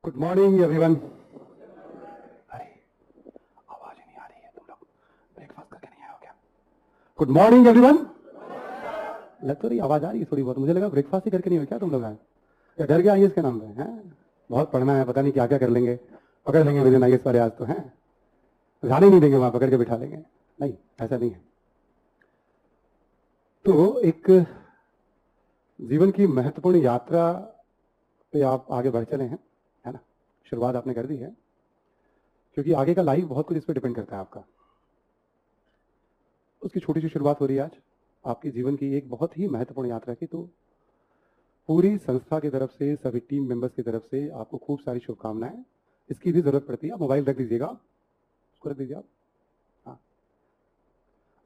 Good morning everyone. अरे आवाज ही नहीं आ रही है, तुम लोग ब्रेकफास्ट करके नहीं आए हो क्या? Good morning everyone. लग तो रही आवाज आ रही है थोड़ी बहुत, मुझे लगा ब्रेकफास्ट ही करके नहीं हो क्या तुम लोग आए, या डर गया आईएएस के नाम पे हैं? बहुत पढ़ना है, पता नहीं क्या क्या कर लेंगे, पकड़ लेंगे विजन आईएएस वाले आज तो हैं, जाने ही नहीं देंगे, वहां पकड़ के बिठा लेंगे। नहीं, ऐसा नहीं है। तो एक जीवन की महत्वपूर्ण यात्रा पे आप आगे बढ़ चले हैं, है ना? शुरुआत आपने कर दी है, क्योंकि आगे का लाइफ बहुत कुछ इस पर डिपेंड करता है आपका। उसकी छोटी सी शुरुआत हो रही है आज आपके जीवन की एक बहुत ही महत्वपूर्ण यात्रा की। तो पूरी संस्था की तरफ से, सभी टीम मेंबर्स की तरफ से आपको खूब सारी शुभकामनाएं। इसकी भी जरूरत पड़ती है, आप मोबाइल रख दीजिएगा, उसको रख दीजिए आप। हाँ,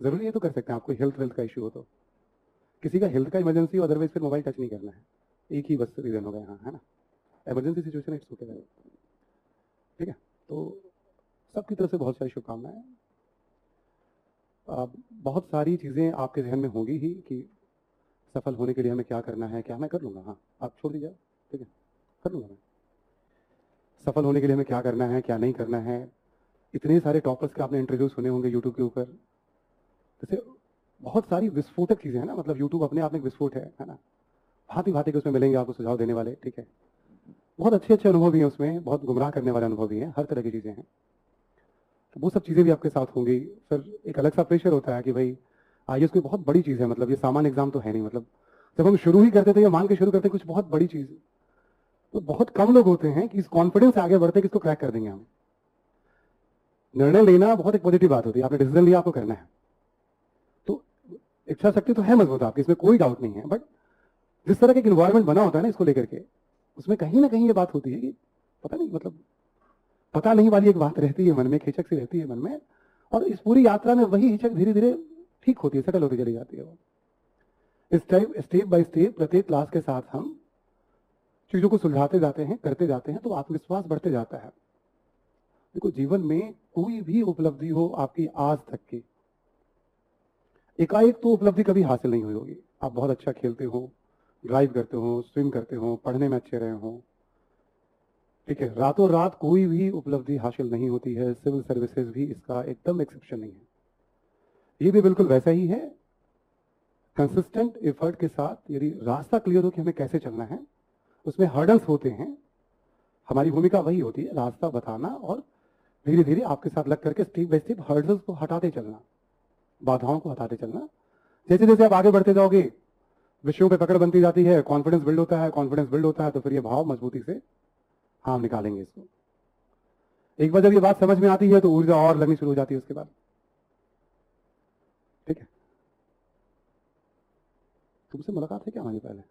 जरूरी है तो कर सकते हैं, आपको हेल्थ का इश्यू हो तो, किसी का हेल्थ का इमरजेंसी हो, अदरवाइज फिर मोबाइल टच नहीं करना है। एक ही बस रीजन हो गया, हाँ, है ना? इमरजेंसी सिचुएशन इट्स ओके, ठीक है? तो सबकी तरफ से बहुत सारी शुभकामनाएं। बहुत सारी चीज़ें आपके जहन में होंगी ही कि सफल होने के लिए हमें क्या करना है, क्या मैं कर लूँगा। हाँ, आप छोड़ दीजिए, ठीक है, कर लूँगा मैं। सफल होने के लिए हमें क्या करना है, क्या नहीं करना है। इतने सारे टॉपर्स के आपने इंटरव्यू सुने होंगे यूट्यूब के ऊपर, जैसे बहुत सारी विस्फोटक चीज़ें हैं ना, मतलब यूट्यूब अपने आप में एक विस्फोट है ना? भांति भांति के उसमें मिलेंगे आपको सुझाव देने वाले, ठीक है? बहुत अच्छे अच्छे अनुभव भी हैं उसमें, बहुत गुमराह करने वाले अनुभव भी हैं, हर तरह की चीज़ें हैं। तो वो सब चीज़ें भी आपके साथ होंगी। फिर एक अलग सा प्रेशर होता है कि भाई आईएएस कोई बहुत बड़ी चीज़ है, मतलब ये सामान्य एग्जाम तो है नहीं। मतलब जब हम शुरू ही करते थे या मान के शुरू करते कुछ बहुत बड़ी चीज़, तो बहुत कम लोग होते हैं कि इस कॉन्फिडेंस से आगे बढ़ते हैं कि इसको क्रैक कर देंगे हम। निर्णय लेना बहुत एक पॉजिटिव बात होती है, आपने डिसीजन लिया, आपको करना है, तो इच्छा शक्ति तो है मजबूत आपकी, इसमें कोई डाउट नहीं है। बट जिस तरह का एक इन्वायरमेंट बना होता है ना इसको लेकर के, उसमें कहीं ना कहीं ये बात होती है कि पता नहीं, मतलब पता नहीं वाली एक बात रहती है मन में, हिचक सी रहती है मन में। और इस पूरी यात्रा में वही हिचक धीरे धीरे ठीक होती है, सेटल होती चली जाती है। वो स्टेप बाय स्टेप प्रत्येक क्लास के साथ हम चीजों को सुलझाते जाते हैं, करते जाते हैं, तो आत्मविश्वास बढ़ते जाता है। देखो, जीवन में कोई भी उपलब्धि हो आपकी आज तक की, एकाएक तो उपलब्धि कभी हासिल नहीं हुई होगी। आप बहुत अच्छा खेलते हो, ड्राइव करते हो, स्विम करते हो, पढ़ने में अच्छे रहे हो, ठीक है, रातों रात कोई भी उपलब्धि हासिल नहीं होती है। सिविल सर्विसेज भी इसका एकदम एक्सेप्शन नहीं है। ये भी बिल्कुल वैसा ही है। कंसिस्टेंट एफर्ट के साथ यदि रास्ता क्लियर हो कि हमें कैसे चलना है, उसमें हर्डल्स होते हैं, हमारी भूमिका वही होती है रास्ता बताना, और धीरे धीरे आपके साथ लग करके स्टेप बाय स्टेप हर्डल्स को हटाते चलना, बाधाओं को हटाते चलना। जैसे जैसे आप आगे बढ़ते जाओगे, विषयों पे पकड़ बनती जाती है, कॉन्फिडेंस बिल्ड होता है, कॉन्फिडेंस बिल्ड होता है, तो फिर ये भाव मजबूती से हाँ निकालेंगे इसको। एक बार जब ये बात समझ में आती है तो ऊर्जा और लगनी शुरू हो जाती है उसके बाद, ठीक है? तुमसे मुलाकात है क्या हमारी पहले?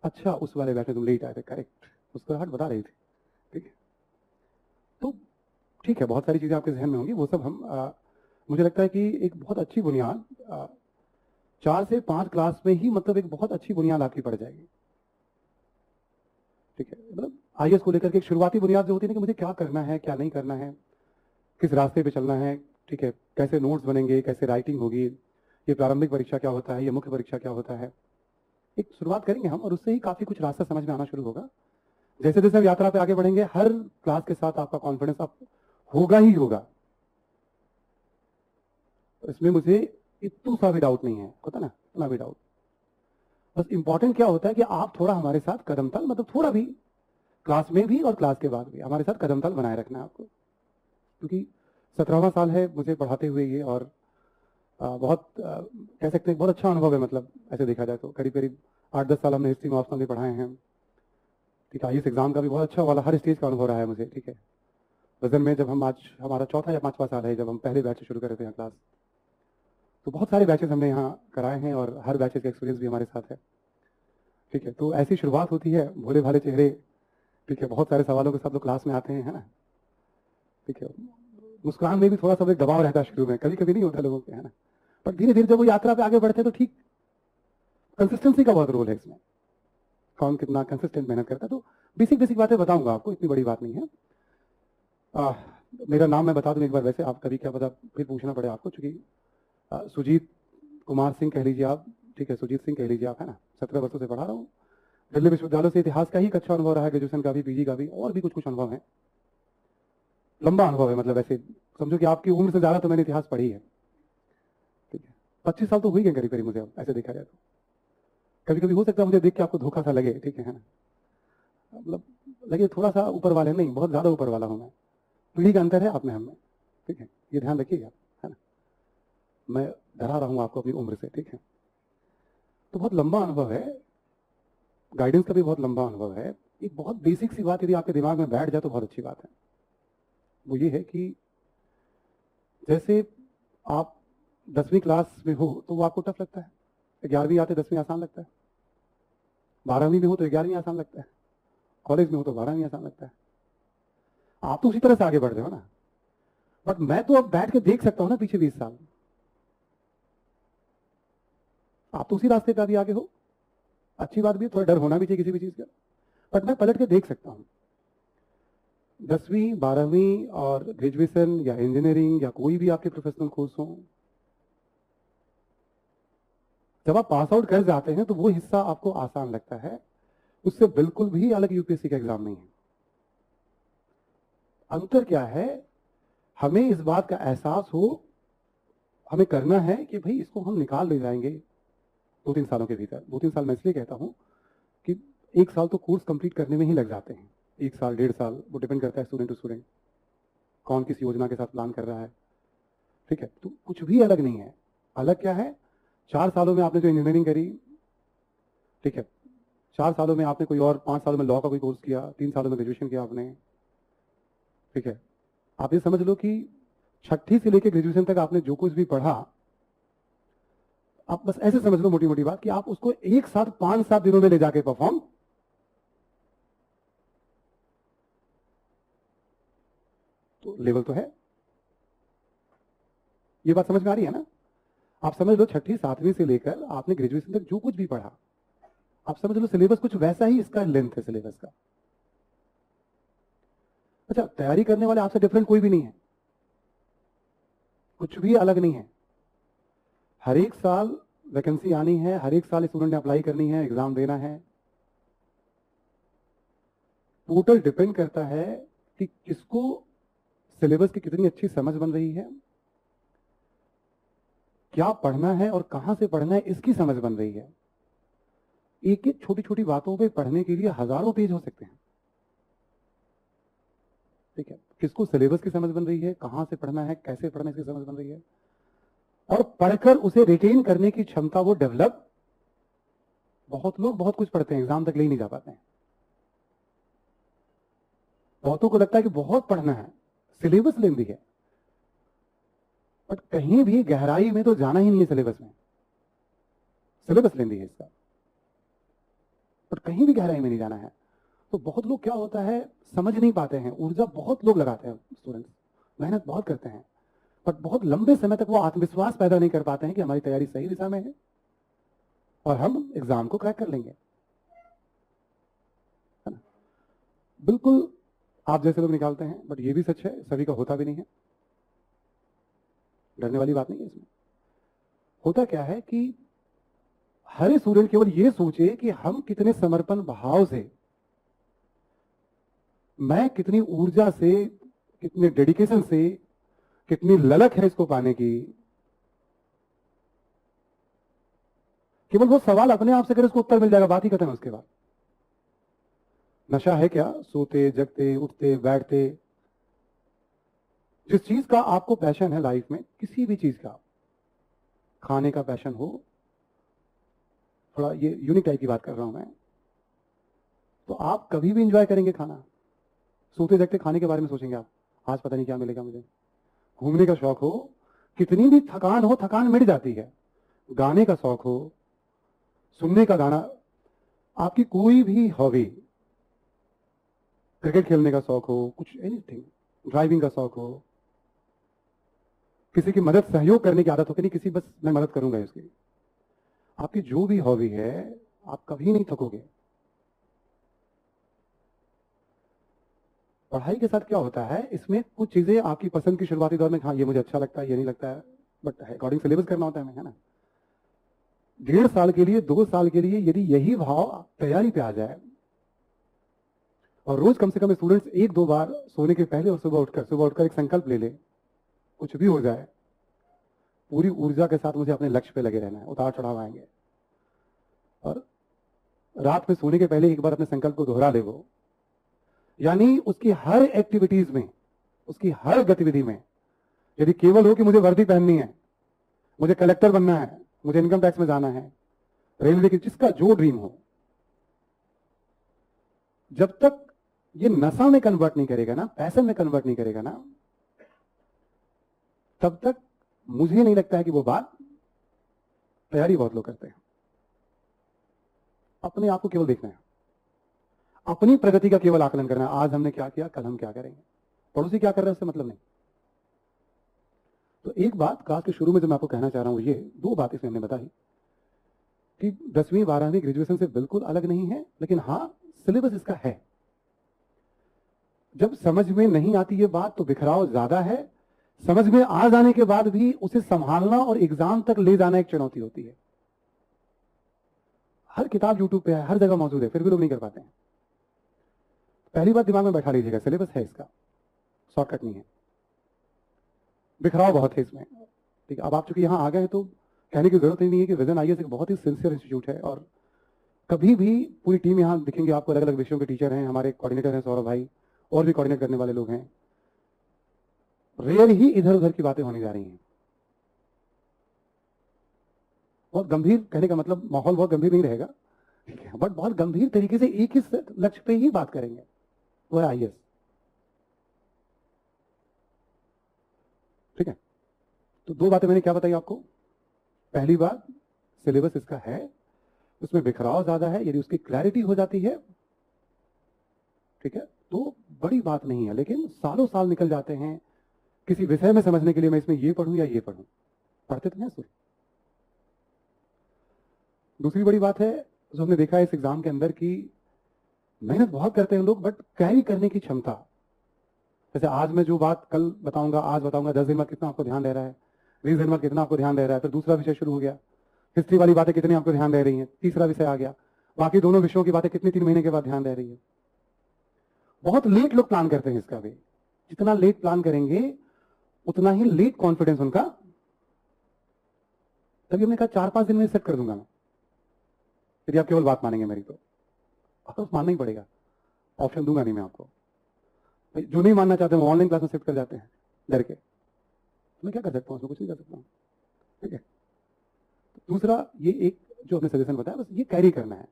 अच्छा, उस वाले बैठे तुम लेट आए थे, करेक्ट, उसको हट बता रही थी, ठीक है? तो ठीक है, बहुत सारी चीजें आपके जहन में होंगी, वो सब हम मुझे लगता है कि एक बहुत अच्छी बुनियाद 4 से 5 क्लास में ही, मतलब एक बहुत अच्छी बुनियाद आपकी पड़ जाएगी, ठीक है? मतलब आईएएस को लेकर के एक शुरुआती बुनियाद जो होती है ना कि मुझे क्या करना है, क्या नहीं करना है, किस रास्ते पे चलना है, ठीक है, कैसे नोट्स बनेंगे, कैसे राइटिंग होगी, ये प्रारंभिक परीक्षा क्या होता है, ये मुख्य परीक्षा क्या होता है, एक शुरुआत करेंगे हम, और उससे ही काफी कुछ रास्ता समझ में आना शुरू होगा। जैसे जैसे हम यात्रा पे आगे बढ़ेंगे, हर क्लास के साथ आपका कॉन्फिडेंस अप होगा ही होगा, इसमें मुझे इतना सा भी डाउट नहीं है, पता ना, इतना भी डाउट। बस इंपॉर्टेंट क्या होता है कि आप थोड़ा हमारे साथ कदम ताल, मतलब थोड़ा भी, क्लास में भी और क्लास के बाद भी हमारे साथ कदम ताल बनाए रखना है आपको, क्योंकि 17वां साल है मुझे पढ़ाते हुए ये, और बहुत कह सकते हैं बहुत अच्छा अनुभव है। मतलब ऐसे देखा जाए तो करीब करीब 8-10 साल हमने हिस्ट्री में ऑप्शनल भी पढ़ाए हैं, ठीक है? आईएएस एग्जाम का भी बहुत अच्छा वाला हर स्टेज का अनुभव रहा है मुझे, ठीक है? वजन में जब हम, आज हमारा 4था या 5वां साल है जब हम पहले बैच शुरू कर रहे थे यहाँ क्लास, तो बहुत सारे बैचेस हमने यहाँ कराए हैं, और हर बैचेस का एक्सपीरियंस भी हमारे साथ है, ठीक है? तो ऐसी शुरुआत होती है, भोले भाले चेहरे, ठीक है, बहुत सारे सवालों के साथ लोग क्लास में आते हैं, है ना? ठीक है, मुस्कुरान में भी थोड़ा सा एक दबाव रहता है शुरू में, कभी कभी नहीं होता लोगों के, है ना? पर धीरे धीरे जब वो यात्रा पे आगे बढ़ते हैं तो ठीक, कंसिस्टेंसी का बहुत रोल है इसमें, कौन कितना कंसिस्टेंट मेहनत करता है। तो बेसिक बेसिक बातें बताऊंगा आपको, इतनी बड़ी बात नहीं है। मेरा नाम मैं बता दूं एक बार, वैसे आप कभी क्या पता फिर पूछना पड़े आपको, चूंकि सुजीत कुमार सिंह कह लीजिए आप, ठीक है, सुजीत सिंह कह लीजिए आप, है ना? 17 वर्षों से पढ़ा रहा हूँ, दिल्ली विश्वविद्यालय से इतिहास का ही एक अच्छा अनुभव रहा है, ग्रेजुएशन का भी, पीजी का भी, और भी कुछ कुछ अनुभव है, लंबा अनुभव है। मतलब ऐसे समझो कि आपकी उम्र से ज्यादा तो मैंने इतिहास पढ़ी है, ठीक है। 25 साल तो हुई गए करीब करीब मुझे, अब ऐसे देखा जाए तो। कभी कभी हो सकता है मुझे देख के आपको धोखा सा लगे, ठीक है ना, मतलब लगे थोड़ा सा ऊपर वाले, नहीं बहुत ज्यादा ऊपर वाला हूं मैं। पीढ़ी का अंतर है आप में हम में, ठीक है, ये ध्यान रखिएगा, है ना। मैं डरा रहा हूं आपको अपनी उम्र से, ठीक है। तो बहुत लंबा अनुभव है, गाइडेंस का भी बहुत लंबा अनुभव है। एक बहुत बेसिक सी बात यदि आपके दिमाग में बैठ जाए तो बहुत अच्छी बात है। वो ये है कि जैसे आप 10वीं क्लास में हो तो वो आपको टफ लगता है, 11वीं आते 10वीं आसान लगता है, 12वीं में हो तो 11वीं आसान लगता है, कॉलेज में हो तो 12वीं आसान लगता है। आप तो उसी तरह से आगे बढ़ रहे हो ना, बट मैं तो अब बैठ के देख सकता हूं ना पीछे 20 साल, आप तो उसी रास्ते पे अभी आगे हो। अच्छी बात भी है, थोड़ा डर होना भी चाहिए किसी भी चीज का, बट मैं पलट के देख सकता हूं। 10वीं 12वीं और ग्रेजुएशन या इंजीनियरिंग या कोई भी आपके प्रोफेशनल कोर्स हो, जब आप पास आउट कर जाते हैं तो वो हिस्सा आपको आसान लगता है, उससे बिल्कुल भी अलग यूपीएससी का एग्जाम नहीं है। अंतर क्या है, हमें इस बात का एहसास हो, हमें करना है कि भाई इसको हम निकाल ले जाएंगे 2-3 सालों के भीतर। 2-3 साल मैं इसलिए कहता हूं कि 1 साल तो कोर्स कंप्लीट करने में ही लग जाते हैं, 1 साल 1.5 साल, वो डिपेंड करता है स्टूडेंट टू स्टूडेंट, कौन किस योजना के साथ प्लान कर रहा है, ठीक है। तो कुछ भी अलग नहीं है। अलग क्या है, 4 सालों में आपने जो इंजीनियरिंग करी, ठीक है, 4 सालों में आपने कोई और 5 सालों में लॉ का कोई कोर्स किया, 3 सालों में ग्रेजुएशन किया आपने, ठीक है। आप ये समझ लो कि 6ठी से लेकर ग्रेजुएशन तक आपने जो कुछ भी पढ़ा, आप बस ऐसे समझ लो मोटी मोटी बात कि आप उसको एक साथ 5-7 दिनों में ले जाके परफॉर्म, तो लेवल तो है। ये बात समझ में आ रही है ना। आप समझ लो 6ठी 7वीं से लेकर आपने ग्रेजुएशन तक जो कुछ भी पढ़ा, आप समझ लो सिलेबस कुछ वैसा ही इसका लेंथ है सिलेबस का। अच्छा, तैयारी करने वाले आपसे डिफरेंट कोई भी नहीं है, कुछ भी अलग नहीं है। हर एक साल वैकेंसी आनी है, हर एक साल स्टूडेंट ने अप्लाई करनी है, एग्जाम देना है। टोटल डिपेंड करता है कि किसको सिलेबस की कितनी अच्छी समझ बन रही है, क्या पढ़ना है और कहां से पढ़ना है इसकी समझ बन रही है। एक एक छोटी छोटी बातों पे पढ़ने के लिए हजारों पेज हो सकते हैं, ठीक है। किसको सिलेबस की समझ बन रही है, कहां से पढ़ना है, कैसे पढ़ना है, इसकी समझ बन रही है, और पढ़कर उसे रिटेन करने की क्षमता वो डेवलप। बहुत लोग बहुत कुछ पढ़ते हैं, एग्जाम तक ले नहीं जा पाते हैं। बहुतों को लगता है कि बहुत पढ़ना है, सिलेबस लेंदी है, बट कहीं भी गहराई में तो जाना ही नहीं है सिलेबस में। सिलेबस लेंदी है इसका, बट कहीं भी गहराई में नहीं जाना है। तो बहुत लोग क्या होता है समझ नहीं पाते हैं, ऊर्जा बहुत लोग लगाते हैं, स्टूडेंट्स मेहनत बहुत करते हैं, बट बहुत लंबे समय तक वो आत्मविश्वास पैदा नहीं कर पाते हैं कि हमारी तैयारी सही दिशा में है और हम एग्जाम को क्रैक कर लेंगे, है ना। बिल्कुल आप जैसे लोग निकालते हैं, बट ये भी सच है सभी का होता भी नहीं है, डरने वाली बात नहीं है इसमें। होता क्या है कि हर स्टूडेंट केवल ये सोचे कि हम कितने समर्पण भाव से, मैं कितनी ऊर्जा से, कितने डेडिकेशन से, कितनी ललक है इसको पाने की। केवल वो सवाल अपने आप से करे, उसको उत्तर मिल जाएगा, बात ही खत्म है उसके बाद। नशा है क्या, सोते जगते उठते बैठते, जिस चीज का आपको पैशन है लाइफ में, किसी भी चीज का, खाने का पैशन हो, थोड़ा ये यूनिक टाइप की बात कर रहा हूं मैं, तो आप कभी भी इंजॉय करेंगे खाना। सोते जगते खाने के बारे में सोचेंगे आप, आज पता नहीं क्या मिलेगा मुझे। घूमने का शौक हो, कितनी भी थकान हो, थकान मिट जाती है। गाने का शौक हो, सुनने का गाना, आपकी कोई भी हॉबी, क्रिकेट खेलने का शौक हो, कुछ एनीथिंग, ड्राइविंग का शौक हो, किसी की मदद सहयोग करने की आदत हो कि नहीं, किसी बस मैं मदद करूंगा इसकी, आपकी जो भी हॉबी है, आप कभी नहीं थकोगे। पढ़ाई के साथ क्या होता है, इसमें कुछ चीजें आपकी पसंद की शुरुआती दौर में, हाँ ये मुझे अच्छा लगता है, ये नहीं लगता है, बट अकॉर्डिंग सिलेबस करना होता है हमें, है ना। 1.5 साल के लिए, 2 साल के लिए यदि यही भाव तैयारी पे आ जाए और रोज कम से कम स्टूडेंट्स 1-2 बार सोने के पहले और सुबह उठकर एक संकल्प ले ले, कुछ भी हो जाए पूरी ऊर्जा के साथ मुझे अपने लक्ष्य पे लगे रहना है, उतार चढ़ाव आएंगे, और रात में सोने के पहले एक बार अपने संकल्प को दोहरा ले वो, यानी उसकी हर एक्टिविटीज में, उसकी हर गतिविधि में यदि केवल हो कि मुझे वर्दी पहननी है, मुझे कलेक्टर बनना है, मुझे इनकम टैक्स में जाना है, रेलवे की, जिसका जो ड्रीम हो, जब तक ये नशा में कन्वर्ट नहीं करेगा ना, पैशन में कन्वर्ट नहीं करेगा ना, तब तक मुझे नहीं लगता है कि वो बात, तैयारी बहुत लोग करते हैं। अपने आप को केवल देखना है, अपनी प्रगति का केवल आकलन करना है, आज हमने क्या किया, कल हम क्या करेंगे, पड़ोसी क्या कर रहा है उससे मतलब नहीं। तो एक बात क्लास के शुरू में जो मैं आपको कहना चाह रहा हूं, ये 2 बात इसमें हमने बताई कि 10वीं 12वीं ग्रेजुएशन से बिल्कुल अलग नहीं है, लेकिन हाँ सिलेबस इसका है। जब समझ में नहीं आती ये बात तो बिखराव ज्यादा है, समझ में आ जाने के बाद भी उसे संभालना और एग्जाम तक ले जाना एक चुनौती होती है। हर किताब यूट्यूब पे है, हर जगह मौजूद है, फिर भी लोग नहीं कर पाते हैं। पहली बात दिमाग में बैठा लीजिएगा, सिलेबस है इसका, शॉर्टकट नहीं है, बिखराव बहुत है इसमें। ठीक है, अब आप चूंकि यहां आ गए तो कहने की जरूरत ही नहीं है कि विजन आईएएस एक बहुत ही सिंसियर इंस्टीट्यूट है, और कभी भी पूरी टीम यहां दिखेंगे आपको, अलग अलग विषयों के टीचर हैं, हमारे कोऑर्डिनेटर हैं सौरभ भाई, और भी कोऑर्डिनेट करने वाले लोग हैं। रेयर ही इधर उधर की बातें होने जा रही हैं। बहुत गंभीर, कहने का मतलब माहौल बहुत गंभीर नहीं रहेगा, ठीक है, बट बहुत गंभीर तरीके से एक ही लक्ष्य पे ही बात करेंगे, वो है आईएएस। ठीक है, तो 2 बातें मैंने क्या बताई आपको। पहली बात, सिलेबस इसका है, उसमें बिखराव ज्यादा है, यदि उसकी क्लैरिटी हो जाती है, ठीक है, तो बड़ी बात नहीं है। लेकिन सालों साल निकल जाते हैं किसी विषय में समझने के लिए, मैं इसमें ये पढ़ूं या ये पढ़ूं, पढ़ते तो हैं सुन। दूसरी बड़ी बात है जो हमने देखा है इस एग्जाम के अंदर की मेहनत बहुत करते हैं लोग, बट कैरी करने की क्षमता, जैसे आज मैं जो बात कल बताऊंगा, आज बताऊंगा, 10 दिन बाद कितना आपको ध्यान दे रहा है, 20 दिन बाद कितना आपको ध्यान दे रहा है, फिर दूसरा विषय शुरू हो गया, हिस्ट्री वाली बातें कितनी आपको ध्यान दे रही हैं, तीसरा विषय आ गया, बाकी दोनों विषयों की बातें कितनी 3 महीने के बाद ध्यान दे रही है। बहुत लेट लोग प्लान करते हैं इसका भी, जितना लेट प्लान करेंगे उतना ही लेट कॉन्फिडेंस उनका। तभी हमने कहा 4-5 दिन में सेट कर दूंगा मैं, यदि आप केवल बात मानेंगे मेरी तो मानना ही पड़ेगा, ऑप्शन दूंगा नहीं मैं आपको। जो नहीं मानना चाहते वो ऑनलाइन क्लास में शिफ्ट कर जाते हैं डर के, मैं क्या कर सकता हूँ, उसमें कुछ नहीं कर सकता हूँ। ठीक है, तो दूसरा ये एक जो हमने सजेशन बताया, बस ये कैरी करना है,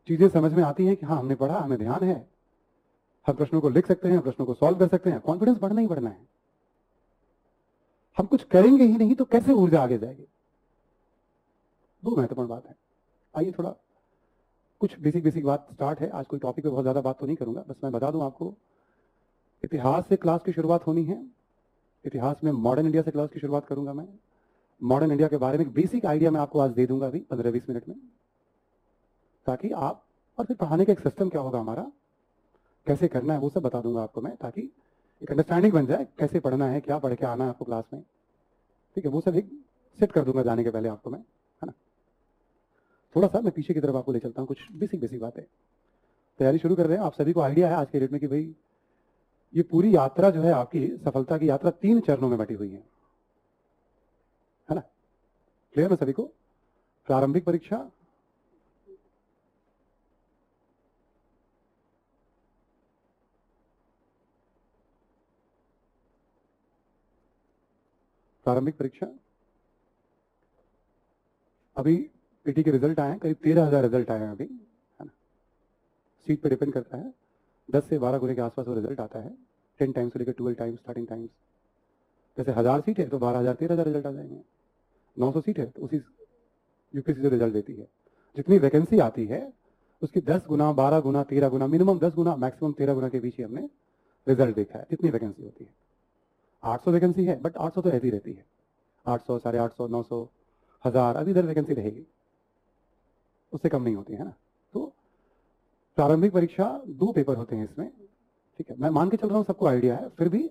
चीजें समझ में आती हैं कि हाँ हमने पढ़ा, हमें ध्यान है, हम प्रश्नों को लिख सकते हैं, प्रश्नों को सॉल्व कर सकते हैं, कॉन्फिडेंस बढ़ना ही बढ़ना है। हम कुछ करेंगे ही नहीं तो कैसे ऊर्जा आगे जाएगी, 2 महत्वपूर्ण बात है। आइए थोड़ा कुछ बेसिक बात स्टार्ट है, आज कोई टॉपिक पे बहुत ज्यादा बात तो नहीं करूंगा, बस मैं बता दूं आपको, इतिहास से क्लास की शुरुआत होनी है, इतिहास में मॉडर्न इंडिया से क्लास की शुरुआत करूंगा मैं। मॉडर्न इंडिया के बारे में एक बेसिक आइडिया मैं आपको आज दे दूंगा अभी 15-20 मिनट में, ताकि आप, और फिर पढ़ाने का एक सिस्टम क्या होगा हमारा, कैसे करना है वो सब बता दूंगा आपको मैं, ताकि एक अंडरस्टैंडिंग बन जाए कैसे पढ़ना है, क्या पढ़ के आना है आपको क्लास में। ठीक है, वो सब एक सेट कर दूंगा जाने के पहले आपको मैं, है ना। थोड़ा सा मैं पीछे की तरफ आपको ले चलता हूँ, कुछ बेसिक बातें। तैयारी शुरू कर रहे हैं, आप सभी को आइडिया है आज के डेट में कि भाई ये पूरी यात्रा जो है आपकी सफलता की यात्रा 3 चरणों में बटी हुई है ना। क्लियर है सभी को। प्रारंभिक परीक्षा, अभी पीटी के रिजल्ट आए हैं, करीब 13,000 रिजल्ट आए हैं अभी, है ना। सीट पे डिपेंड करता है, 10 से 12 गुने के आसपास वो रिजल्ट आता है, 10 टाइम्स से लेकर 12 टाइम्स स्टार्टिंग टाइम्स। जैसे 1000 सीट है तो 12,000 13,000 रिजल्ट आ जाएंगे, 900 सीट है तो उसी यूपीएससी से रिजल्ट देती है। जितनी वैकेंसी आती है उसकी 10 गुना, 12 गुना, 13 गुना, मिनिमम 10 गुना, मैक्सिमम 13 गुना के बीच ही हमने रिजल्ट देखा है, जितनी वैकेंसी होती है। 800 वैकेंसी है, बट 800 तो रहती रहती है, 800, 850, 900, 1000, अभी इधर वैकेंसी रहेगी, उससे कम नहीं होती है ना। तो प्रारंभिक परीक्षा 2 पेपर होते हैं इसमें, ठीक है, मैं मान के चल रहा हूँ सबको आइडिया है, फिर भी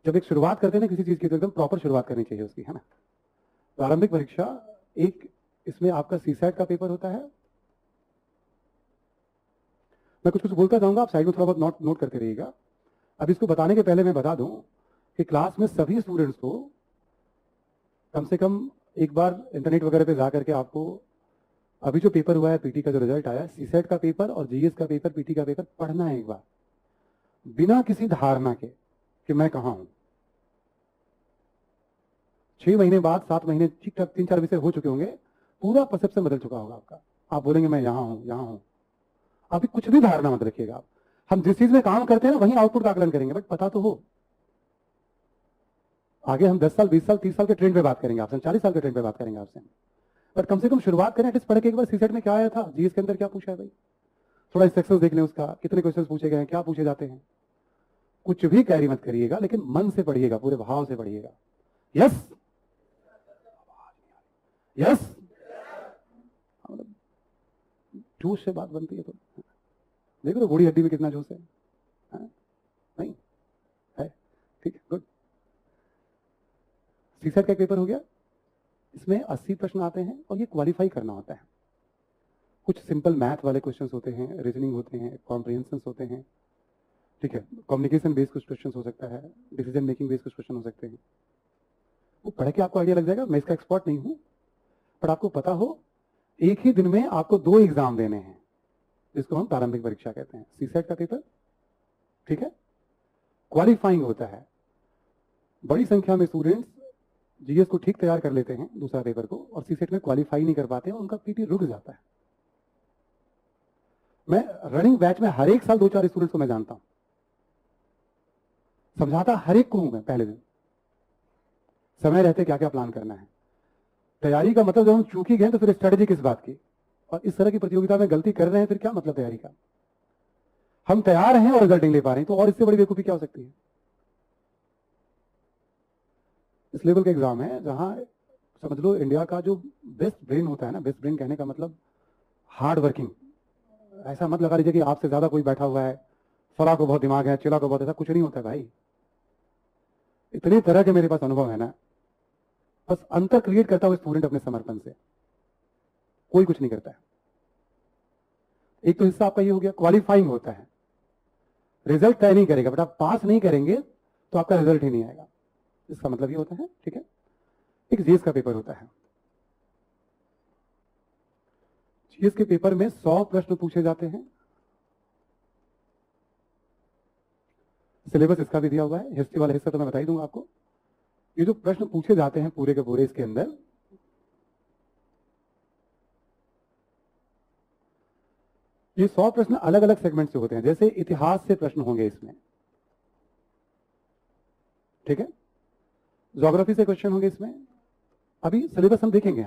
जब एक शुरुआत करते हैं ना किसी चीज की तो एकदम प्रॉपर शुरुआत करनी चाहिए उसकी, है ना। प्रारंभिक परीक्षा एक इसमें आपका सीसेट का पेपर होता है। मैं कुछ कुछ बोलता जाऊंगा, आप साइड में थोड़ा बहुत नोट करते रहिएगा। अब इसको बताने के पहले मैं बता दूं कि क्लास में सभी स्टूडेंट्स को कम से कम एक बार इंटरनेट वगैरह पे जा करके आपको अभी जो पेपर हुआ है, पीटी का जो रिजल्ट आया है, सीसेट का पेपर और जीएस का पेपर, पीटी का पेपर पढ़ना है एक बार, बिना किसी धारणा के कि मैं कहां हूं। 6 महीने बाद, 7 महीने, ठीक ठाक 3-4 विषय हो चुके होंगे, पूरा परसेप्शन बदल चुका होगा आपका। आप बोलेंगे मैं यहां हूं, यहां हूं। अभी कुछ भी धारणा मत रखिएगा आप। हम जिस चीज में काम करते हैं ना, वहीं आउटपुट का आकलन करेंगे, बट पता तो हो। आगे हम 10 साल, 20 साल, 30 साल के ट्रेंड पे बात करेंगे आपसे, 40 साल के ट्रेंड पे बात करेंगे आपसे। बट कम से कम शुरुआत करें, एटलीस्ट पढ़ के एक बार सीसेट में क्या आया था, जीएस के अंदर क्या पूछा है भाई, थोड़ा सेक्शन देख लें उसका, कितने क्वेश्चन पूछे गए हैं, क्या पूछे जाते हैं। कुछ भी कैरी मत करिएगा, लेकिन मन से पढ़िएगा, पूरे भाव से पढ़िएगा। यस यस, जोश से बात बनती है तो देखो तो बूढ़ी हड्डी में कितना जोश है, नहीं है? ठीक है, गुड। सीसेट का पेपर हो गया, इसमें 80 प्रश्न आते हैं और ये क्वालिफाई करना होता है। कुछ सिंपल मैथ वाले क्वेश्चंस होते हैं, रीजनिंग होते हैं, कॉम्प्रिहेंशंस होते हैं, ठीक है, कम्युनिकेशन बेस्ड कुछ क्वेश्चन हो सकता है, डिसीजन मेकिंग बेस्ड कुछ क्वेश्चन हो सकते हैं। वो पढ़ के आपको आइडिया लग जाएगा। मैं इसका एक्सपर्ट नहीं हूं, पर आपको पता हो एक ही दिन में आपको 2 एग्जाम देने हैं, जिसको हम प्रारंभिक परीक्षा कहते हैं। सीसेट का पेपर, ठीक है, क्वालिफाइंग होता है। बड़ी संख्या में स्टूडेंट्स जीएस को ठीक तैयार कर लेते हैं, दूसरा पेपर को, और सीसेट में क्वालिफाई नहीं कर पाते हैं, उनका पीटी रुक जाता है। मैं रनिंग बैच में हर एक साल 2-4 स्टूडेंट्स को मैं जानता हूं, समझाता हर एक को हूं मैं पहले दिन, समय रहते क्या क्या प्लान करना है। तैयारी का मतलब जब हम चूक ही गए तो फिर स्ट्रेटेजी किस बात की, और इस तरह की प्रतियोगिता में गलती कर रहे हैं, फिर क्या मतलब तैयारी का। हम तैयार हैं और रिजल्ट नहीं ले पा रहे हैं, तो और इससे बड़ी बेवकूफी क्या हो सकती है। इस लेवल का एग्जाम है जहां समझ लो इंडिया का जो बेस्ट ब्रेन होता है ना, बेस्ट ब्रेन कहने का मतलब हार्ड वर्किंग। ऐसा मत लगा लीजिए कि आपसे ज्यादा कोई बैठा हुआ है, फला को बहुत दिमाग है, चिला को बहुत, ऐसा कुछ नहीं होता भाई। इतने तरह के मेरे पास अनुभव है ना, बस अंतर क्रिएट करता हुआ स्टूडेंट अपने समर्पण से, कोई कुछ नहीं करता है। एक तो हिस्सा आपका ये हो गया, क्वालिफाइंग होता है। रिजल्ट तय नहीं करेगा, बट आप पास नहीं करेंगे तो आपका रिजल्ट ही नहीं आएगा, इसका मतलब ये होता है, ठीक है। एक जीएस का पेपर होता है। जीएस के पेपर में 100 प्रश्न पूछे जाते हैं। सिलेबस इसका भी दिया हुआ है, हिस्ट्री वाला हिस्सा तो मैं बता ही दूंगा आपको। ये जो प्रश्न पूछे जाते हैं पूरे के पूरे इसके अंदर, ये 100 प्रश्न अलग अलग सेगमेंट से होते हैं। जैसे इतिहास से प्रश्न होंगे इसमें, ठीक है, ज्योग्राफी से क्वेश्चन होंगे इसमें। अभी सिलेबस हम देखेंगे,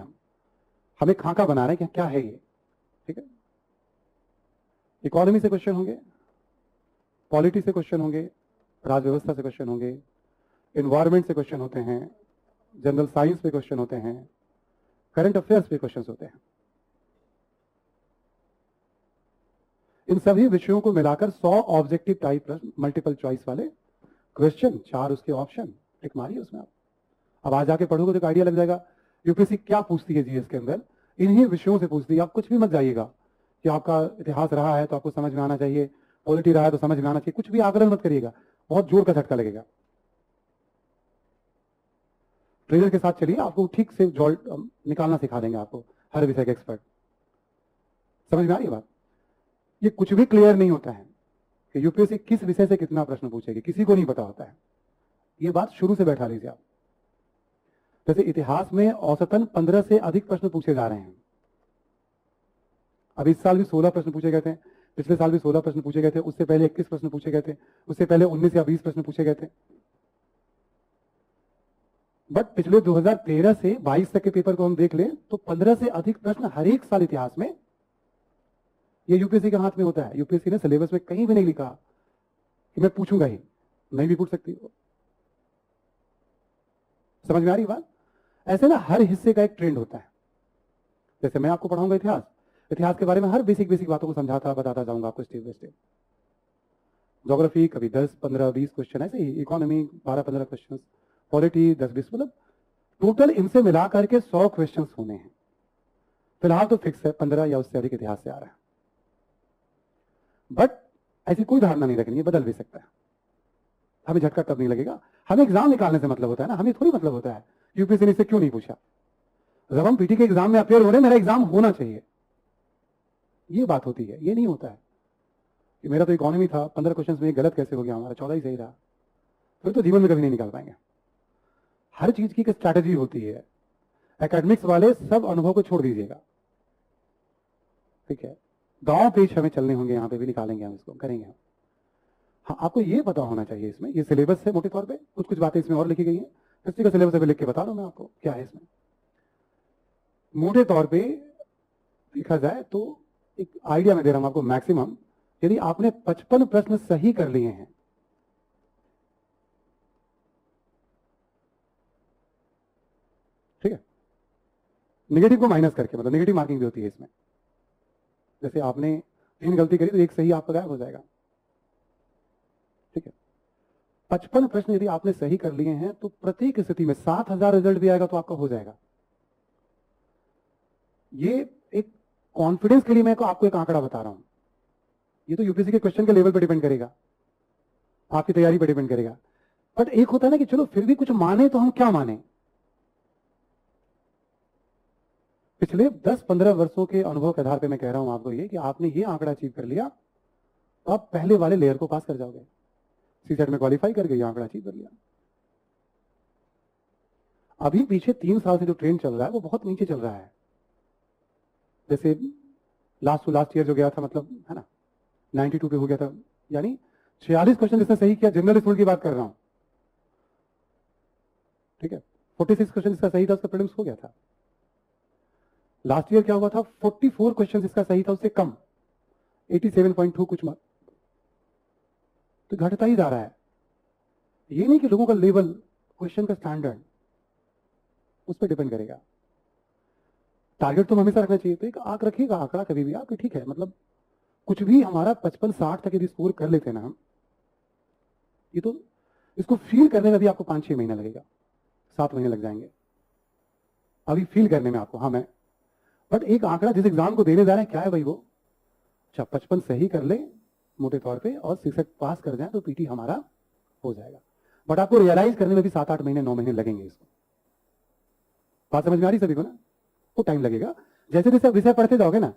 हम एक खाका बना रहे हैं कि क्या है ये, ठीक है। इकोनॉमी से क्वेश्चन होंगे, पॉलिटी से क्वेश्चन होंगे, राज व्यवस्था से क्वेश्चन होंगे, एनवायरमेंट से क्वेश्चन होते हैं, जनरल साइंस पे क्वेश्चन होते हैं, करंट अफेयर्स पे क्वेश्चन होते हैं। इन सभी विषयों को मिलाकर 100 ऑब्जेक्टिव टाइप प्रश्न, मल्टीपल चॉइस वाले क्वेश्चन, 4 उसके ऑप्शन, टिक मारिए उसमें आप। अब आज जाके पढ़ोगे तो आइडिया लग जाएगा यूपीएससी क्या पूछती है जीएस के अंदर, इन्हीं विषयों से पूछती है। आप कुछ भी मत जाइएगा कि आपका इतिहास रहा है तो आपको समझ में आना चाहिए, पॉलिटी रहा है तो समझ में आना चाहिए, कुछ भी आकलन मत करिएगा, बहुत जोर का झटका लगेगा। ट्रेनर के साथ चलिए, आपको ठीक से जॉल्ट निकालना सिखा देंगे आपको, हर विषय के एक्सपर्ट। समझ में आ रही है बात। ये कुछ भी क्लियर नहीं होता है कि यूपीएससी किस विषय से कितना प्रश्न पूछेगी, किसी को नहीं पता होता है। ये बात शुरू से बैठा लीजिए आप। जैसे इतिहास में औसतन 15 से अधिक प्रश्न पूछे जा रहे हैं। अब इस साल भी 16 प्रश्न पूछे गए थे, पिछले साल भी 16 प्रश्न पूछे गए थे, उससे पहले 21 प्रश्न पूछे गए थे, उससे पहले 19 या 20 प्रश्न पूछे गए थे। बट पिछले 2013 से 22 तक के पेपर को हम देख लें तो 15 से अधिक प्रश्न हर एक साल इतिहास में, ये यूपीएससी के हाथ में होता है। यूपीएससी ने सिलेबस में कहीं भी नहीं लिखा कि मैं पूछूंगा ही, नहीं भी पूछ सकती। समझ में आ रही बात। ऐसे ना हर हिस्से का एक ट्रेंड होता है। जैसे मैं आपको पढ़ाऊंगा इतिहास, इतिहास के बारे में हर बेसिक बातों को समझाता बताता जाऊंगा आपको स्टेप बाय स्टेप। ज्योग्राफी कभी 10, 15, 20 क्वेश्चन, ऐसे ही इकोनॉमी 12, 15 क्वेश्चन, पॉलिटी 10, 20, मतलब टोटल इनसे मिला करके 100 क्वेश्चन होने हैं। फिलहाल तो फिक्स है 15 या उससे अधिक इतिहास से आ रहा है, बट ऐसी कोई धारणा नहीं रखनी है, बदल भी सकता है। हमें झटका तब नहीं लगेगा, हमें एग्जाम निकालने से मतलब होता है ना, हमें थोड़ी मतलब होता है यूपीएससी ने इससे क्यों नहीं पूछा। जब हम पीटी के एग्जाम में अपेयर हो रहे हैं, मेरा एग्जाम होना चाहिए, ये बात होती है। ये नहीं होता है कि मेरा तो इकोनॉमी था 15 क्वेश्चन में गलत कैसे हो गया, हमारा 14 ही सही रहा, फिर तो जीवन में कभी नहीं निकाल पाएंगे। हर चीज की एक स्ट्रैटेजी होती है। एकेडमिक्स वाले सब अनुभव को छोड़ दीजिएगा, ठीक है, गांव पेज हमें चलने होंगे, यहाँ पे भी निकालेंगे हम, इसको करेंगे हम। हाँ, आपको ये पता होना चाहिए इसमें, ये सिलेबस है मोटे तौर पे, कुछ कुछ बातें इसमें और लिखी गई हैं, हिस्ट्री का सिलेबस अभी लिख के बता रहा हूं मैं आपको क्या है इसमें। मोटे तौर पे देखा जाए तो एक आइडिया मैं दे रहा हूं आपको, मैक्सिमम यदि आपने 55 प्रश्न सही कर लिए हैं, ठीक है, नेगेटिव को माइनस करके, मतलब नेगेटिव मार्किंग भी होती है इसमें, जैसे आपने 3 गलती करी तो 1 सही आपका गायब हो जाएगा, ठीक है। 55 प्रश्न यदि आपने सही कर लिए हैं तो प्रत्येक स्थिति में 7000 रिजल्ट भी आएगा तो आपका हो जाएगा। ये एक कॉन्फिडेंस के लिए मैं आपको एक आंकड़ा बता रहा हूं, ये तो यूपीएससी के क्वेश्चन के लेवल पर डिपेंड करेगा, आपकी तैयारी पर डिपेंड करेगा, बट एक होता है ना कि चलो फिर भी कुछ माने तो हम क्या माने। पिछले 10-15 वर्षों के अनुभव के आधार पर मैं कह रहा हूं आपको ये कि आपने ये आंकड़ा अचीव कर लिया तो आप पहले वाले लेयर को पास कर जाओगे, सीसेट में क्वालिफाई करके ये आंकड़ा अचीव कर लिया। अभी पीछे 3 साल से जो ट्रेंड चल रहा है वो बहुत नीचे चल रहा है, जैसे लास्ट टू लास्ट ईयर जो गया था, मतलब है ना 92 पे हो गया था, यानी 46 क्वेश्चन जिसने सही किया, जनरल स्कूल की बात कर रहा हूं, ठीक है, 46 क्वेश्चन जिसका सही था उसका प्रीलिम्स हो गया था। लास्ट ईयर क्या हुआ था, 44 क्वेश्चन जिसका सही था उससे कम, 87.2 कुछ मार्क, तो घटता ही जा रहा है। ये नहीं कि लोगों का लेवल, क्वेश्चन का स्टैंडर्ड उस पर डिपेंड करेगा। टारगेट तो हमेशा रखना चाहिए, तो एक आंक रखिएगा, आंकड़ा कभी भी आपके, ठीक है, मतलब कुछ भी हमारा 55-60 तक यदि स्कोर कर लेते हैं ना हम, ये तो इसको फील करने में भी आपको 5-6 महीना लगेगा, 7 महीने लग जाएंगे अभी फील करने में आपको। हाँ मैं, बट एक आंकड़ा जिस एग्जाम को देने जा रहे हैं क्या है भाई वो, अच्छा 55 सही कर ले मोटे तौर पे और सीसेट पास कर जाए तो पीटी हमारा हो जाएगा, बट आपको रियलाइज करने में भी 7-8 महीने 9 महीने लगेंगे। इसको बात समझ में आ रही सभी को ना, वो टाइम लगेगा। जैसे जैसे विषय पढ़ते जाओगे ना,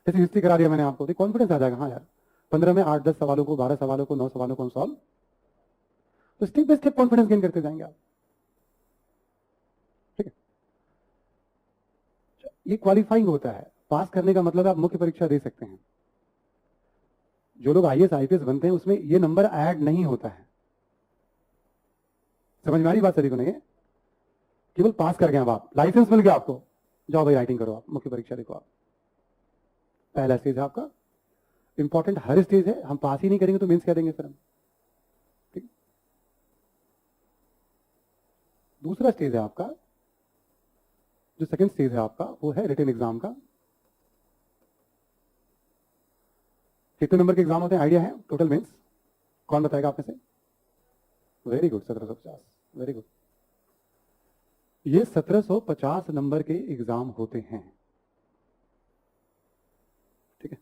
जैसे हिस्ट्री करा दिया मैंने आपको तो कॉन्फिडेंस आ जाएगा, हाँ यार 15 में 8-10 सवालों को, 12 सवालों को, 9 सवालों को हम सॉल्व, तो step by step confidence gain करते जाएंगे आप, ठीक है। ये क्वालिफाइंग होता है, पास करने का मतलब आप मुख्य परीक्षा दे सकते हैं। जो लोग आईएएस आईपीएस बनते हैं उसमें ये नंबर ऐड नहीं होता है, समझ में आ रही बात सभी को नहीं है, केवल पास कर गए आप, लाइसेंस मिल गया आपको, जाओ भाई राइटिंग करो, आप मुख्य परीक्षा देखो आप, पहला स्टेज है आपका, इंपॉर्टेंट हर स्टेज है, हम पास ही नहीं करेंगे तो मेंस क्या देंगे फिर हम, ठीक। दूसरा स्टेज है आपका, जो सेकंड स्टेज है आपका वो है रिटन एग्जाम का। कितने नंबर के एग्जाम होते हैं आइडिया है टोटल मेंस, कौन बताएगा आप में से? Very good, 1750, very good. ये 1750 नंबर के एग्जाम होते हैं, ठीक है।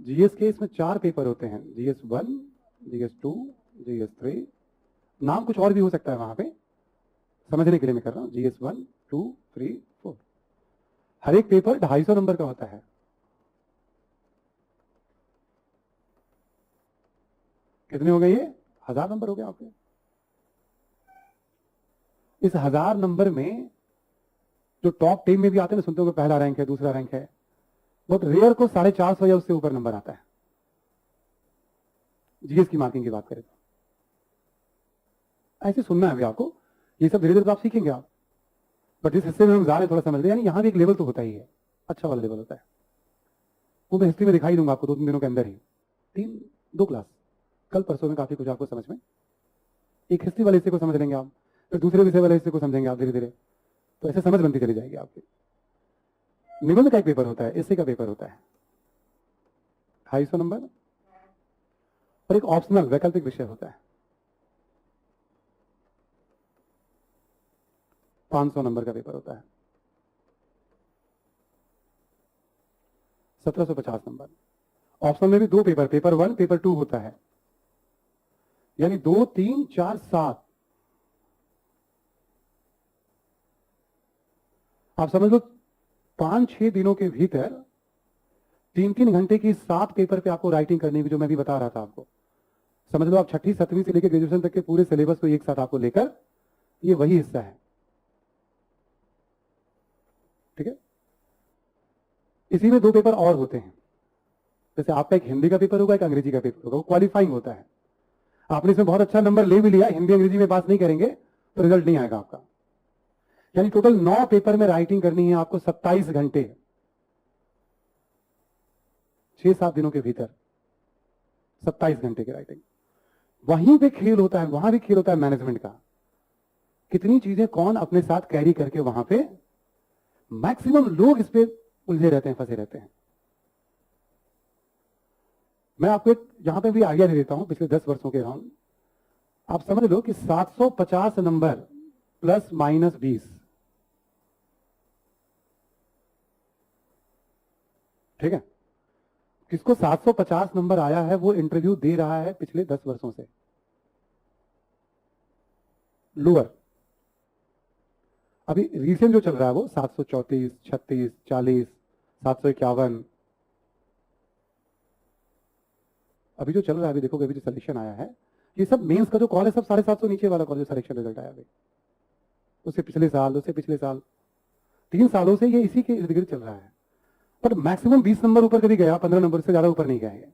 जीएस के इसमें 4 पेपर होते हैं, जीएस 1, जीएस 2, जीएस 3, नाम कुछ और भी हो सकता है वहां पे, समझने के लिए मैं कर रहा हूं, जीएस 1, 2, 3, 4, हर एक पेपर 250 नंबर का होता है। कितने हो गए ये? 1000 नंबर हो गए आपके। इस 1000 नंबर में जो टॉप 10 में भी आते हैं ना, सुनते हो पहला रैंक है, दूसरा रैंक है, बहुत रेयर को 450 या उससे ऊपर नंबर आता है, जीएस की मार्किंग की बात करें तो। ऐसे सुनना है अभी आपको, ये सब धीरे धीरे तो आप सीखेंगे आप, बट जिस हिस्से में हम जा रहे हैं थोड़ा समझ रहे हैं, यानी यहाँ भी एक लेवल तो होता ही है, अच्छा वाला लेवल होता है, वो मैं हिस्ट्री में दिखाई दूंगा आपको 2-3 दिनों के अंदर ही, 2 क्लास, कल परसों में काफी कुछ आपको समझ में, एक हिस्ट्री वाले हिस्से को समझ लेंगे आप, फिर दूसरे विषय वाले हिस्से को समझेंगे आप धीरे धीरे, तो ऐसे समझ बनती चली जाएगी आपकी। निबंध का एक पेपर होता है, एसे का पेपर होता है 250 नंबर, और एक ऑप्शनल वैकल्पिक विषय होता है 500 नंबर का पेपर होता है। 1750 नंबर। ऑप्शन में भी 2 पेपर, पेपर 1 पेपर 2 होता है, यानी 2 3 4 7, आप समझ लो 5-6 दिनों के भीतर 3-3 घंटे की 7 पेपर पे आपको राइटिंग करनी है, जो मैं भी बता रहा था आपको। समझ लो आप 6ठी 7वीं से लेकर ग्रेजुएशन तक के पूरे सिलेबस को एक साथ आपको लेकर, ये वही हिस्सा है, ठीक है। इसी में 2 पेपर और होते हैं, जैसे आपका एक हिंदी का पेपर होगा, एक अंग्रेजी का पेपर होगा, वो क्वालिफाइंग होता है। आपने इसमें बहुत अच्छा नंबर ले भी लिया, हिंदी अंग्रेजी में पास नहीं करेंगे तो रिजल्ट नहीं आएगा आपका। यानी टोटल 9 पेपर में राइटिंग करनी है आपको 27 घंटे, 6-7 दिनों के भीतर 27 घंटे की राइटिंग। वहीं पे खेल होता है, वहां भी खेल होता है मैनेजमेंट का। कितनी चीजें कौन अपने साथ कैरी करके वहां पे, मैक्सिमम लोग इस पे उलझे रहते हैं, फंसे रहते हैं। मैं आपको एक यहां पे भी आइडिया दे देता हूं पिछले 10 वर्षों के राउंड। आप समझ लो कि 750 नंबर प्लस माइनस 20, ठीक है। किसको 750 नंबर आया है वो इंटरव्यू दे रहा है पिछले 10 वर्षों से, लोअर। अभी रीसेंट जो चल रहा है वो 734, 36, 40, 751, अभी जो चल रहा है, अभी देखोगे अभी जो सिलेक्शन आया है, ये सब मेंस का जो कॉल है, सब 750 नीचे वाला कॉल जो सिलेक्शन रिजल्ट आया अभी, उससे पिछले साल, उससे पिछले साल, 3 सालों से ये इसी के इर्द गिर्द चल रहा है। पर मैक्सिमम 20 नंबर ऊपर कभी गया, 15 नंबर से ज्यादा ऊपर नहीं गया है।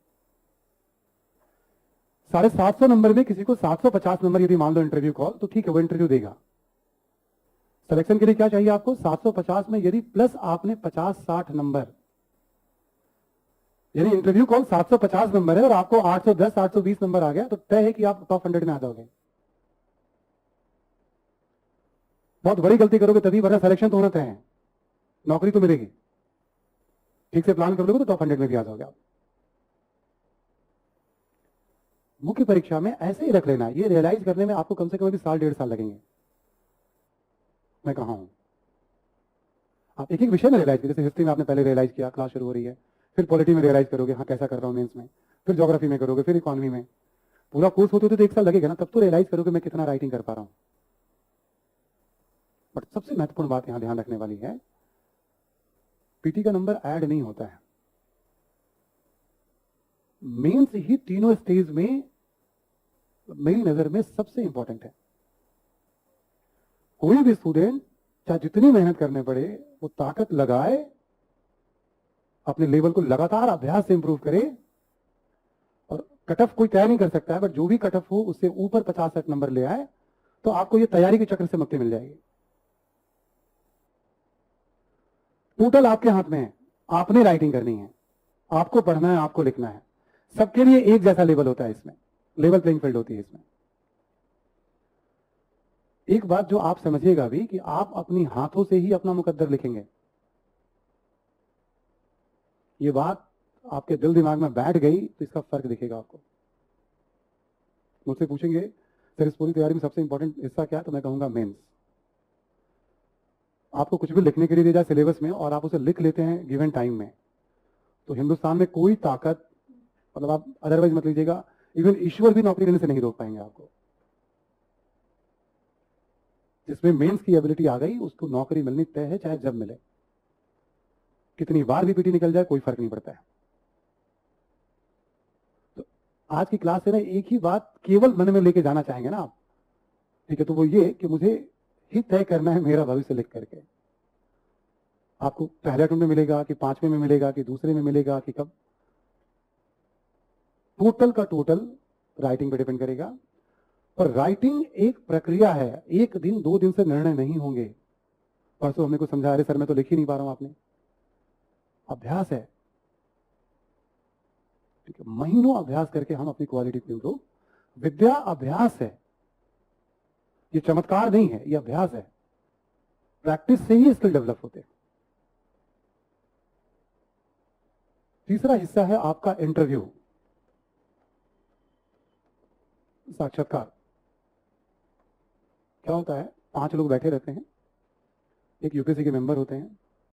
750 नंबर में किसी को 750 नंबर यदि मान लो इंटरव्यू कॉल, तो ठीक है वो इंटरव्यू देगा। सिलेक्शन के लिए क्या चाहिए आपको, 750 में यदि प्लस आपने 50-60 नंबर, यानी इंटरव्यू कॉल 750 नंबर है और आपको 810 820 नंबर आ गया, तो तय है कि आप टॉप 100 में आ जाओगे। बहुत बड़ी गलती करोगे तभी, वरना सिलेक्शन तो होना तय है, नौकरी तो मिलेगी। ठीक से प्लान कर लोगे तो टॉप 100 में भी आ जाओगे आप। मुख्य परीक्षा में ऐसे ही रख लेना, ये रियलाइज करने में आपको कम से कम भी 1.5 साल लगेंगे। मैं कहा हूं आप एक एक विषय में रियलाइज कीजिए। जैसे हिस्ट्री में आपने पहले रियलाइज किया, क्लास शुरू हो रही है, फिर पॉलिटी में रियलाइज करोगे, हाँ कैसा कर रहा हूं मेंस में, फिर ज्योग्राफी में करोगे, फिर इकोनॉमी में। पूरा कोर्स होते तो 1 साल लगेगा ना, तब तो रियलाइज करोगे मैं कितना राइटिंग कर पा रहा हूं। बट सबसे महत्वपूर्ण बात यहां ध्यान रखने वाली है, पीटी का नंबर ऐड नहीं होता है। मेंस ही तीनों स्टेज में मेरी नजर में सबसे इंपॉर्टेंट है। कोई भी स्टूडेंट चाहे जितनी मेहनत करने पड़े, वो ताकत लगाए, अपने लेवल को लगातार अभ्यास से इंप्रूव करे। और कट ऑफ कोई तय नहीं कर सकता है, बट जो भी कट ऑफ हो उससे ऊपर 50-60 नंबर ले आए तो आपको ये तैयारी के चक्र से मुक्ति मिल जाएगी। टोटल आपके हाथ में है, आपने राइटिंग करनी है, आपको पढ़ना है, आपको लिखना है। सबके लिए एक जैसा लेवल होता है इसमें, लेवल प्लेइंग फील्ड होती है इसमें। एक बात जो आप समझिएगा भी कि आप अपनी हाथों से ही अपना मुकद्दर लिखेंगे। ये बात आपके दिल दिमाग में बैठ गई तो इसका फर्क दिखेगा आपको। मुझसे पूछेंगे सर इस पूरी तैयारी में सबसे इंपॉर्टेंट हिस्सा क्या है, तो मैं कहूंगा मेंस। आपको कुछ भी लिखने के लिए दिया जाए सिलेबस में और आप उसे लिख लेते हैं गिवन टाइम में, तो हिंदुस्तान में कोई ताकत, मतलब आप अदरवाइज मत लीजिएगा, इवन ईश्वर भी नौकरी देने से नहीं रोक पाएंगे आपको। जिसमें मेंस की एबिलिटी आ गई उसको नौकरी मिलनी तय है, चाहे जब मिले, कितनी बार भी पीटी निकल जाए कोई फर्क नहीं पड़ता है। तो आज की क्लास से ना एक ही बात केवल मन में लेके जाना चाहेंगे ना आप, ठीक है, तो वो ये कि मुझे ही तय करना है मेरा भविष्य लिख करके। आपको पहले अटेम्प्ट में मिलेगा कि 5वें में मिलेगा कि दूसरे में मिलेगा कि कब, टोटल का टोटल राइटिंग पे डिपेंड करेगा। और राइटिंग एक प्रक्रिया है, 1 दिन 2 दिन से निर्णय नहीं होंगे। परसों हमने को समझा रहे सर मैं तो लिख ही नहीं पा रहा हूं, आपने अभ्यास है, ठीक है, महीनों अभ्यास करके हम अपनी क्वालिटी को इंप्रूव। विद्या अभ्यास है, ये चमत्कार नहीं है, ये अभ्यास है। प्रैक्टिस से ही स्किल डेवलप होते हैं। तीसरा हिस्सा है आपका इंटरव्यू, साक्षात्कार। क्या होता है, 5 लोग बैठे रहते हैं, एक यूपीएससी के मेंबर होते हैं,